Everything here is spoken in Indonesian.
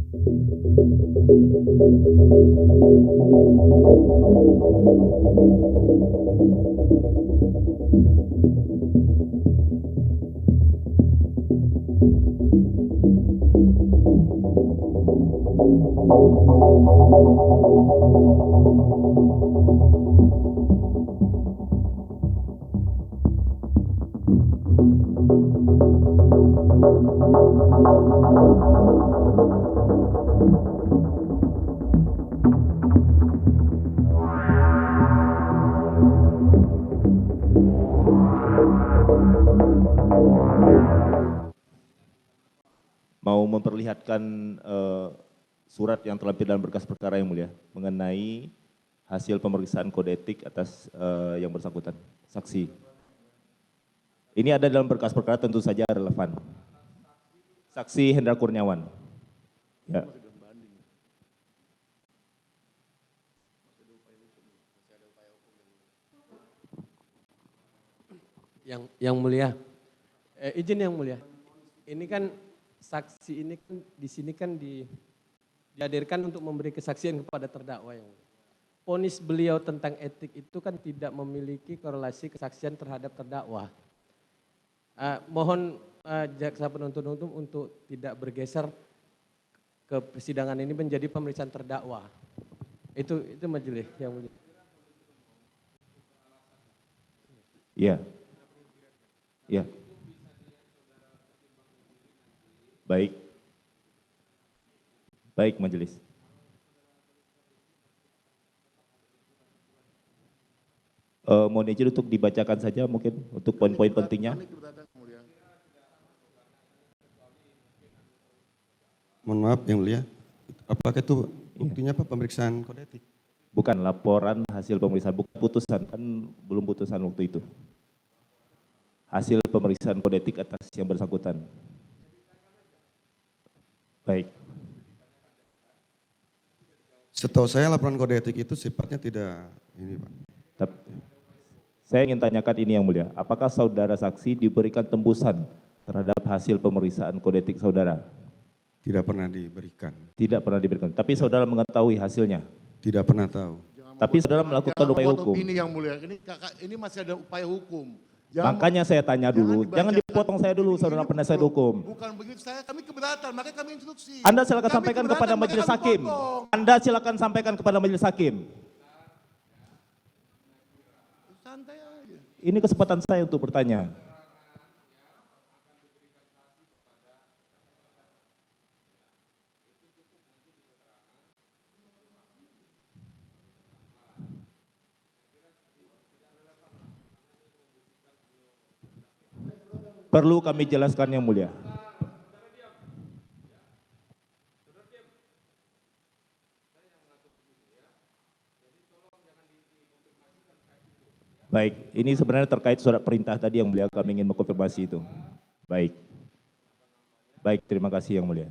Mau memperlihatkan surat yang terlampir dalam berkas perkara yang mulia mengenai hasil pemeriksaan kode etik atas yang bersangkutan, saksi. Ini ada dalam berkas perkara, tentu saja relevan. Saksi Hendra Kurniawan. Ya. Yang mulia, izin yang mulia. Ini kan saksi ini kan di sini kan dihadirkan untuk memberi kesaksian kepada terdakwa yang mulia. Vonis beliau tentang etik itu kan tidak memiliki korelasi kesaksian terhadap terdakwa. Mohon jaksa penuntut umum untuk tidak bergeser ke persidangan ini menjadi pemeriksaan terdakwa. Itu majelis yang mulia. Iya. Iya. Baik. Baik majelis. Mohon izin untuk dibacakan saja mungkin untuk poin-poin pentingnya. Mohon maaf yang mulia, apakah itu buktinya Pak pemeriksaan kode etik? Bukan laporan hasil pemeriksaan, bukan putusan, kan belum putusan waktu itu. Hasil pemeriksaan kode etik atas yang bersangkutan. Baik. Setahu saya laporan kode etik itu sifatnya tidak ini Pak. Saya ingin tanyakan ini yang mulia, apakah saudara saksi diberikan tembusan terhadap hasil pemeriksaan kode etik saudara? Tidak pernah diberikan. Tidak pernah diberikan, tapi saudara mengetahui hasilnya? Tidak pernah tahu. Tapi saudara melakukan upaya hukum? Ini yang mulia, ini masih ada upaya hukum. Makanya saya tanya dulu, jangan dipotong saya dulu saudara penasihat hukum. Bukan begitu, kami keberatan, makanya kami instruksi. Anda silakan sampaikan kepada majelis hakim. Anda silakan sampaikan kepada majelis hakim. Santai aja. Ini kesempatan saya untuk bertanya. Perlu kami jelaskan yang mulia. Baik, ini sebenarnya terkait surat perintah tadi yang mulia, kami ingin mengkonfirmasi itu. Baik. Baik, terima kasih yang mulia.